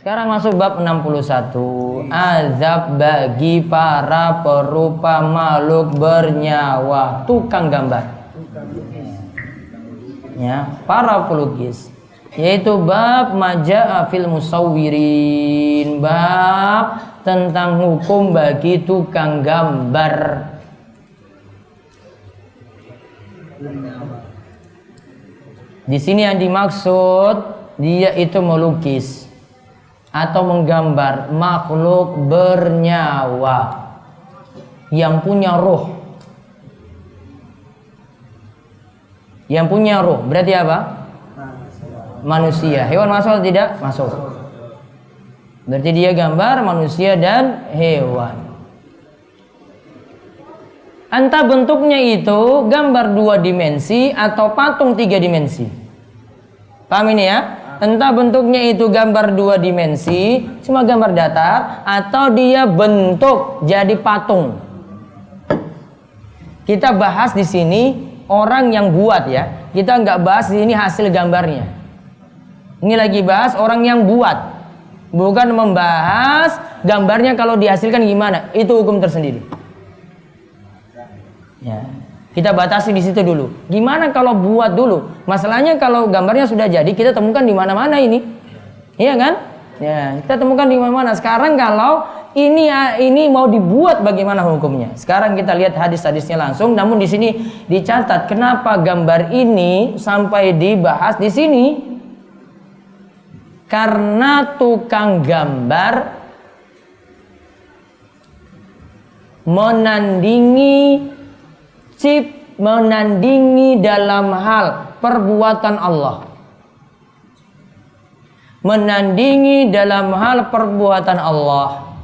Sekarang masuk bab 61. Azab bagi para perupa makhluk bernyawa, tukang gambar. Ya, para pelukis. Yaitu bab maja'a fil musawwirin, bab tentang hukum bagi tukang gambar. Di sini yang dimaksud dia itu melukis atau menggambar makhluk bernyawa yang punya roh. Yang punya roh berarti apa? Manusia. Hewan masuk atau tidak? Masuk. Berarti dia gambar manusia dan hewan. Entah bentuknya itu gambar 2 dimensi atau patung 3 dimensi. Paham ini ya? Entah bentuknya itu gambar 2 dimensi, cuma gambar datar, atau dia bentuk jadi patung. Kita bahas di sini orang yang buat ya. Kita nggak bahas di sini hasil gambarnya. Ini lagi bahas orang yang buat, bukan membahas gambarnya kalau dihasilkan gimana. Itu hukum tersendiri. Ya. Kita batasi di situ dulu. Gimana kalau buat dulu? Masalahnya kalau gambarnya sudah jadi, kita temukan di mana-mana ini. Iya kan? Ya, kita temukan di mana-mana. Sekarang kalau ini mau dibuat bagaimana hukumnya? Sekarang kita lihat hadis-hadisnya langsung. Namun di sini dicatat kenapa gambar ini sampai dibahas di sini? Karena tukang gambar menandingi dalam hal perbuatan Allah. Menandingi dalam hal perbuatan Allah.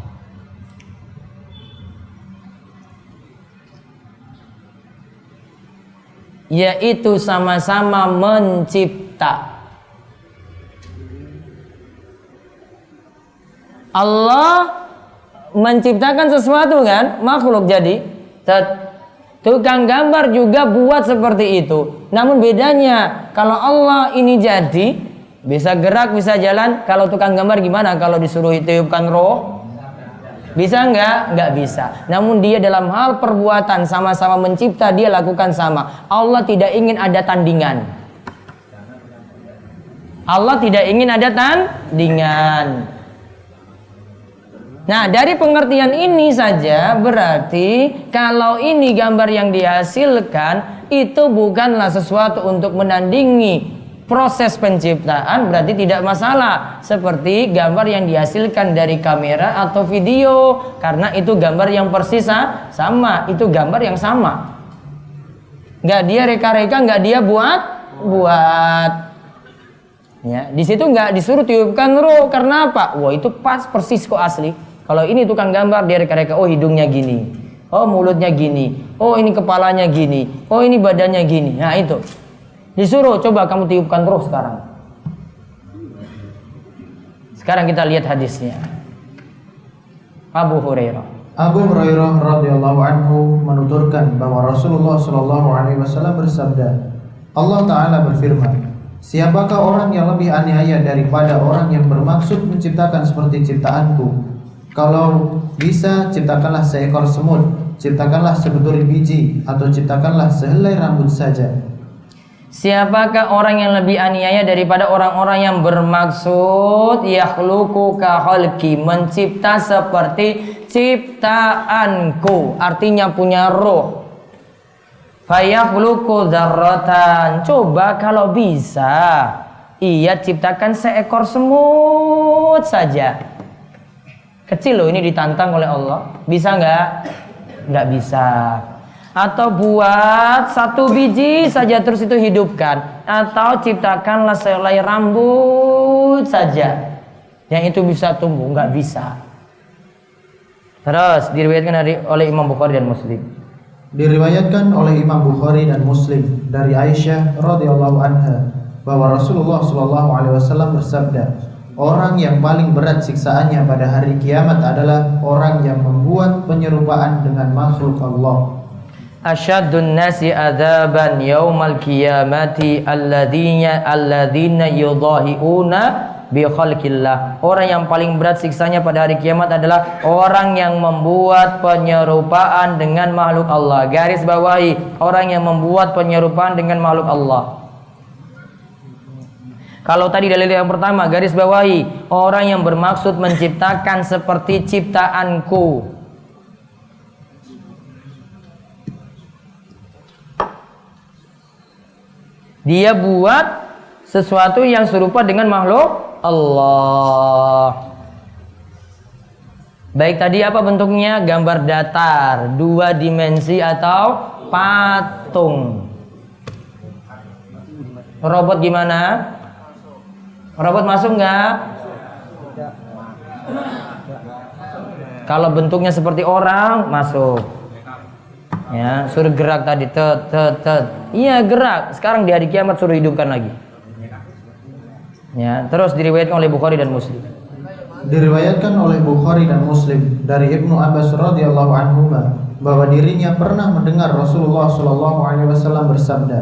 Yaitu sama-sama mencipta. Allah menciptakan sesuatu kan, makhluk jadi. Tukang gambar juga buat seperti itu. Namun bedanya kalau Allah ini jadi bisa gerak, bisa jalan. Kalau tukang gambar gimana? Kalau disuruh tiupkan roh, bisa enggak? Enggak bisa. Namun dia dalam hal perbuatan sama-sama mencipta, dia lakukan sama. Allah tidak ingin ada tandingan. Allah tidak ingin ada tandingan. Nah, dari pengertian ini saja berarti kalau ini gambar yang dihasilkan itu bukanlah sesuatu untuk menandingi proses penciptaan, berarti tidak masalah. Seperti gambar yang dihasilkan dari kamera atau video, karena itu gambar yang persis sama, itu gambar yang sama. Nggak dia reka-reka, nggak dia buat. Ya, di situ nggak disuruh tiupkan roh, karena apa? Wah, itu pas persis kok asli. Kalau ini tukang gambar dia reka-reka, oh hidungnya gini, oh mulutnya gini, oh ini kepalanya gini, oh ini badannya gini. Nah itu disuruh coba kamu tiupkan roh sekarang. Sekarang kita lihat hadisnya. Abu Hurairah radhiyallahu anhu menuturkan bahwa Rasulullah shallallahu alaihi wasallam bersabda, Allah Ta'ala berfirman, siapakah orang yang lebih aniaya daripada orang yang bermaksud menciptakan seperti ciptaanku? Kalau bisa, ciptakanlah seekor semut, ciptakanlah sebutir biji, atau ciptakanlah sehelai rambut saja. Siapakah orang yang lebih aniaya daripada orang-orang yang bermaksud yakhluqu ka khalqi, mencipta seperti ciptaanku, artinya punya roh. Fayakhluqu dzarratan, coba kalau bisa ia ciptakan seekor semut saja. Kecil loh, ini ditantang oleh Allah. Bisa nggak? Nggak bisa. Atau buat satu biji saja terus itu hidupkan. Atau ciptakanlah sehelai rambut saja yang itu bisa tumbuh. Nggak bisa. Terus diriwayatkan oleh Imam Bukhari dan Muslim. Diriwayatkan oleh Imam Bukhari dan Muslim dari Aisyah radhiyallahu anha bahwa Rasulullah shallallahu alaihi wasallam bersabda, orang yang paling berat siksaannya pada hari kiamat adalah orang yang membuat penyerupaan dengan makhluk Allah. Asyaddun nasi adzaban yaumal qiyamati alladzina yudahiuna bi khalqillah. Orang yang paling berat siksanya pada hari kiamat adalah orang yang membuat penyerupaan dengan makhluk Allah. Garis bawahi, orang yang membuat penyerupaan dengan makhluk Allah. Kalau tadi dalil yang pertama, garis bawahi, orang yang bermaksud menciptakan seperti ciptaanku. Dia buat sesuatu yang serupa dengan makhluk Allah. Baik tadi apa bentuknya? Gambar datar, 2 dimensi atau patung. Robot gimana? Robot masuk nggak? Kalau bentuknya seperti orang, masuk. Ya, suruh gerak tadi, iya gerak. Sekarang di hari kiamat suruh hidupkan lagi. Ya, terus diriwayatkan oleh Bukhari dan Muslim. Diriwayatkan oleh Bukhari dan Muslim dari Ibnu Abbas radhiyallahu anhu bahwa dirinya pernah mendengar Rasulullah shallallahu alaihi wasallam bersabda,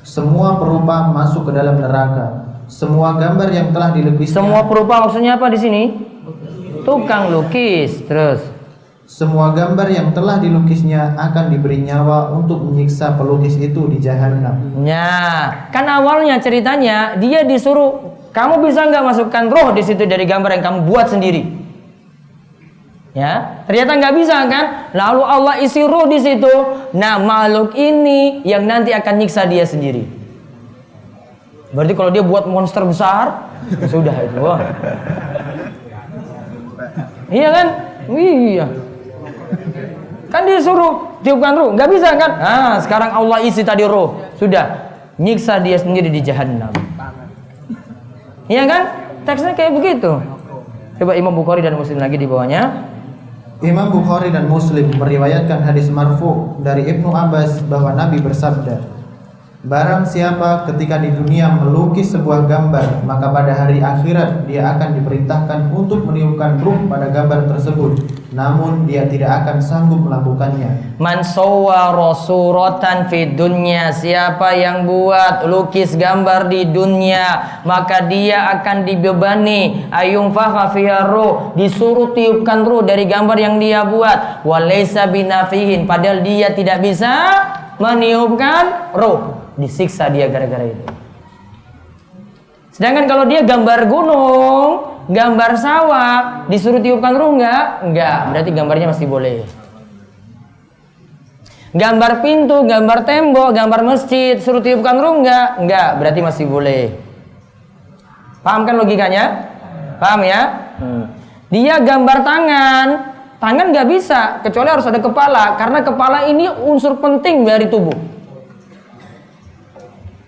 semua perupa masuk ke dalam neraka. Semua gambar yang telah dilukisnya. Semua perupa maksudnya apa di sini? Tukang lukis. Terus semua gambar yang telah dilukisnya akan diberi nyawa untuk menyiksa pelukis itu di jahanam. Ya, kan awalnya ceritanya dia disuruh, kamu bisa nggak masukkan roh di situ dari gambar yang kamu buat sendiri? Ya, ternyata nggak bisa kan? Lalu Allah isi roh di situ. Nah, makhluk ini yang nanti akan nyiksa dia sendiri. Berarti kalau dia buat monster besar, ya sudah itu. Wah. Iya kan? Iya. Kan disuruh tiupkan ruh, nggak bisa kan? Nah, sekarang Allah isi tadi ruh, sudah nyiksa dia sendiri di jahanam. Iya kan? Teksnya kayak begitu. Coba Imam Bukhari dan Muslim lagi di bawahnya. Imam Bukhari dan Muslim meriwayatkan hadis marfu dari Ibnu Abbas bahwa Nabi bersabda, barang siapa ketika di dunia melukis sebuah gambar, maka pada hari akhirat dia akan diperintahkan untuk meniupkan ruh pada gambar tersebut, namun dia tidak akan sanggup melakukannya. Man sawwara suratan fi dunya, siapa yang buat lukis gambar di dunia, maka dia akan dibebani ayung fakha fiha ruh, disuruh tiupkan ruh dari gambar yang dia buat. Walaysa binafihin, padahal dia tidak bisa meniupkan ruh. Disiksa dia gara-gara itu. Sedangkan kalau dia gambar gunung, gambar sawah, disuruh tiupkan ruh enggak, berarti gambarnya masih boleh. Gambar pintu, gambar tembok, gambar masjid, suruh tiupkan ruh enggak, berarti masih boleh. Paham kan logikanya? Paham ya? Dia gambar tangan nggak bisa, kecuali harus ada kepala, karena kepala ini unsur penting dari tubuh.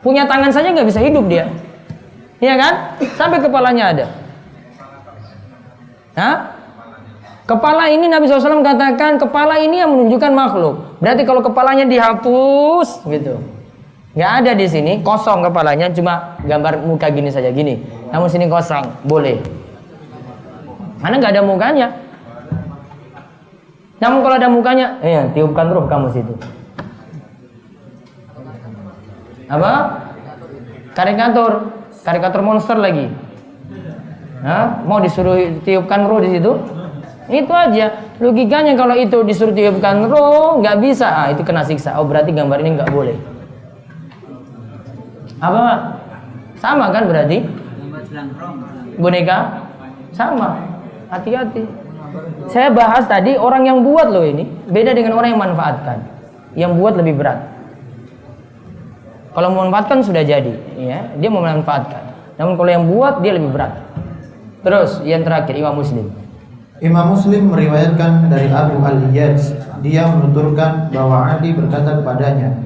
Punya tangan saja nggak bisa hidup dia, iya kan? Sampai kepalanya ada. Hah? Kepala ini Nabi SAW katakan kepala ini yang menunjukkan makhluk. Berarti kalau kepalanya dihapus, gitu, nggak ada di sini, kosong kepalanya, cuma gambar muka gini saja gini. Namun sini kosong, boleh. Karena nggak ada mukanya. Namun kalau ada mukanya, tiupkan ruh kamu situ. Apa? Karikatur monster lagi. Hah? Mau disuruh tiupkan ruh di situ? Itu aja logikanya. Kalau itu disuruh tiupkan ruh nggak bisa, itu kena siksa. Oh, berarti gambar ini nggak boleh. Apa? Sama kan berarti? Boneka? Sama. Hati-hati. Saya bahas tadi orang yang buat loh ini. Beda dengan orang yang manfaatkan. Yang buat lebih berat. Kalau memanfaatkan sudah jadi, ya, dia memanfaatkan. Namun kalau yang buat dia lebih berat. Terus yang terakhir Imam Muslim. Imam Muslim meriwayatkan dari Abu Al-Yaj, dia menuturkan bahwa Ali berkata kepadanya,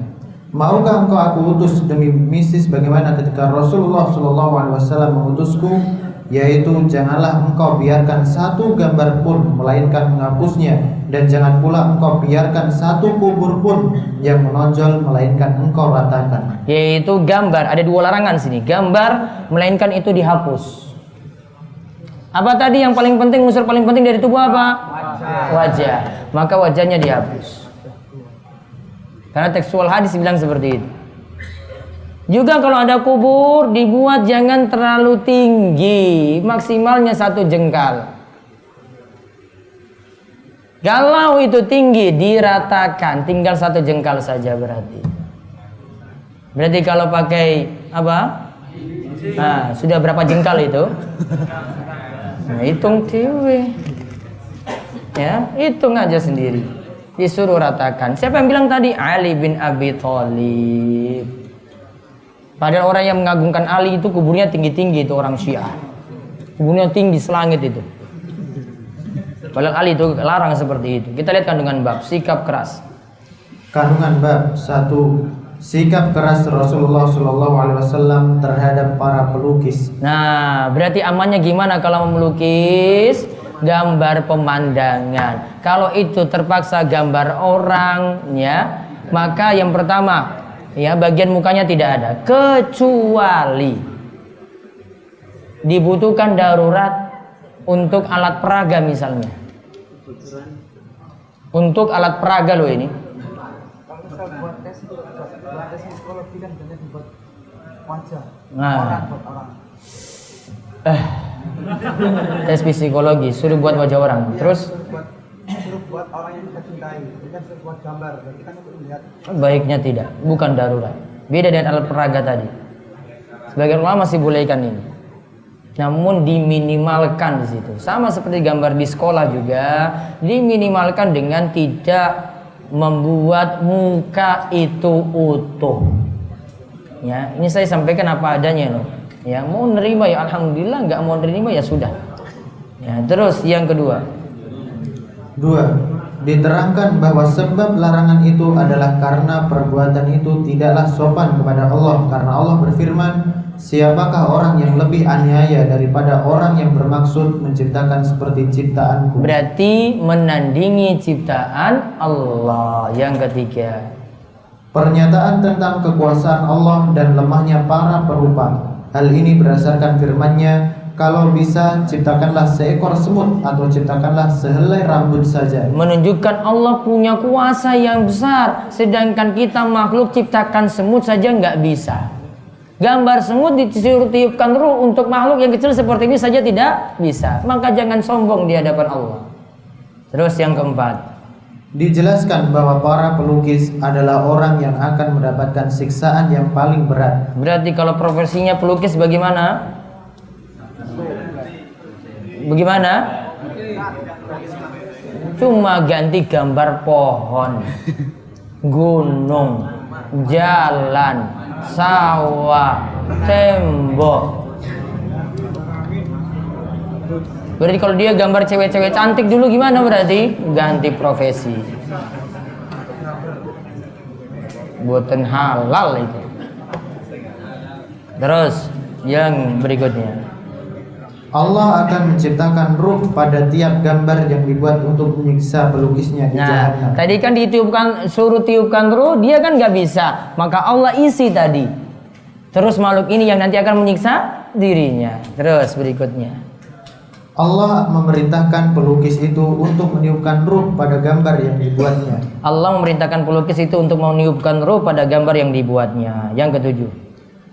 maukah engkau aku utus demi misi bagaimana ketika Rasulullah SAW mengutusku, yaitu janganlah engkau biarkan satu gambar pun melainkan menghapusnya, dan jangan pula engkau biarkan satu kubur pun yang menonjol melainkan engkau ratakan. Yaitu gambar, ada 2 larangan sini. Gambar melainkan itu dihapus. Apa tadi yang paling penting, unsur paling penting dari tubuh apa? Wajah. Maka wajahnya dihapus. Karena tekstual hadis bilang seperti itu. Juga kalau ada kubur dibuat jangan terlalu tinggi, maksimalnya 1 jengkal. Kalau itu tinggi diratakan, tinggal 1 jengkal saja berarti. Berarti kalau pakai apa? Nah, sudah berapa jengkal itu? Nah, hitung dewe. Ya, hitung aja sendiri. Disuruh ratakan. Siapa yang bilang tadi? Ali bin Abi Thalib. Padahal orang yang mengagungkan Ali itu kuburnya tinggi-tinggi, itu orang Syiah. Kuburnya tinggi selangit itu. Padahal Ali itu larang seperti itu. Kita lihat kandungan bab, sikap keras. Kandungan bab 1. Sikap keras Rasulullah SAW terhadap para pelukis. Nah, berarti amannya gimana kalau melukis gambar pemandangan? Kalau itu terpaksa gambar orangnya, maka yang pertama, ya, bagian mukanya tidak ada, kecuali dibutuhkan darurat untuk alat peraga misalnya. Untuk alat peraga loh ini. Nah, tes psikologi, suruh buat wajah orang. Terus buat orang yang kita cintai, bukan buat gambar. Kita untuk melihat. Baiknya tidak, bukan darurat. Beda dengan alat peraga tadi. Sebagian ulama masih bolehkan ini. Namun diminimalkan di situ. Sama seperti gambar di sekolah juga, diminimalkan dengan tidak membuat muka itu utuh. Ya, ini saya sampaikan apa adanya loh. Ya, mau nerima ya alhamdulillah, nggak mau nerima ya sudah. Ya, terus yang kedua. 2. Diterangkan bahwa sebab larangan itu adalah karena perbuatan itu tidaklah sopan kepada Allah, karena Allah berfirman, siapakah orang yang lebih aniaya daripada orang yang bermaksud menciptakan seperti ciptaanku. Berarti menandingi ciptaan Allah. Yang ketiga, pernyataan tentang kekuasaan Allah dan lemahnya para perupa. Hal ini berdasarkan firman-Nya, kalau bisa ciptakanlah seekor semut atau ciptakanlah sehelai rambut saja. Menunjukkan Allah punya kuasa yang besar, sedangkan kita makhluk ciptakan semut saja nggak bisa. Gambar semut disuruh tiupkan ruh, untuk makhluk yang kecil seperti ini saja tidak bisa. Maka jangan sombong di hadapan Allah. Terus yang keempat, dijelaskan bahwa para pelukis adalah orang yang akan mendapatkan siksaan yang paling berat. berarti kalau profesinya pelukis bagaimana? Bagaimana? Cuma ganti gambar pohon, gunung, jalan, sawah, tembok. Berarti kalau dia gambar cewek-cewek cantik dulu gimana berarti? Ganti profesi. Buatan halal itu. Terus yang berikutnya, Allah akan menciptakan ruh pada tiap gambar yang dibuat untuk menyiksa pelukisnya di Jahannam. Tadi kan suruh tiupkan ruh, dia kan nggak bisa. Maka Allah isi tadi. Terus makhluk ini yang nanti akan menyiksa dirinya. Terus berikutnya, Allah memerintahkan pelukis itu untuk meniupkan ruh pada gambar yang dibuatnya. Allah memerintahkan pelukis itu untuk meniupkan ruh pada gambar yang dibuatnya. Yang ketujuh,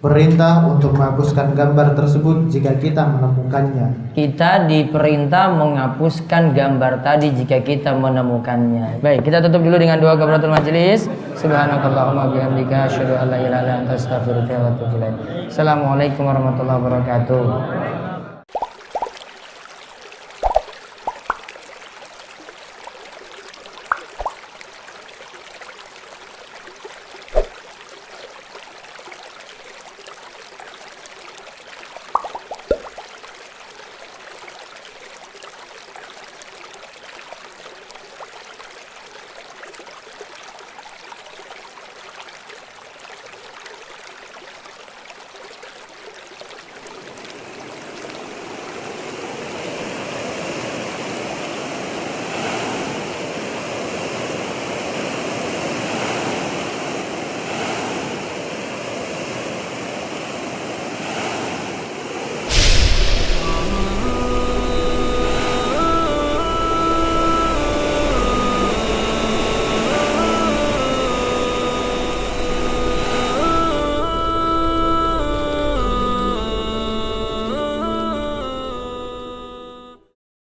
perintah untuk menghapuskan gambar tersebut jika kita menemukannya. kita diperintah menghapuskan gambar tadi jika kita menemukannya. Baik, kita tutup dulu dengan doa kafaratul majelis. Subhanakallahumma bihamdika asyhadu an la ilaha illa anta astaghfiruka wa atubu ilaik. Assalamualaikum warahmatullahi wabarakatuh.